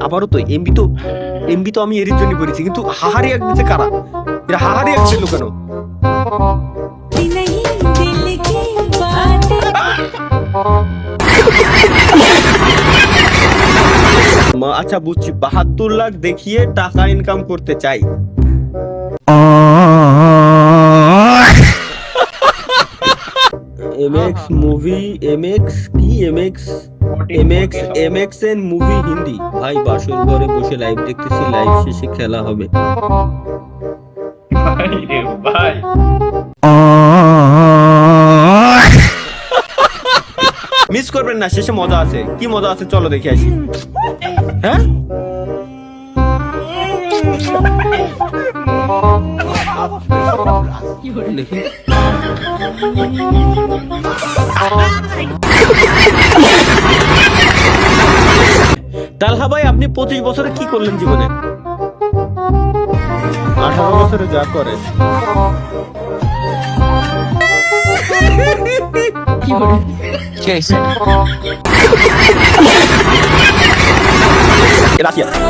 আবারও তো এমবি তো আমি এর জন্য করেছি, কিন্তু হাহারি এক দিতে কারা? এরা হাহারি এক ছিল কেন? আচ্ছা বুঝছি, 72 লাখ দেখিয়ে টাকা ইনকাম করতে চাই। এমএক্স মুভি, এমএক্স কি MX MX MX N movie Hindi. ভাই বাসর ঘরে বসে লাইভ দেখতেছি, লাইভ শেষে খেলা হবে। ভাই মিস করবেন না, শেষে মজা আছে। কি মজা আছে চলো দেখে আসি। হ্যাঁ দেখি। তালহা ভাই, আপনি 25 বছরে কি করলেন জীবনে? 18 বছরে যা করে। Gracias.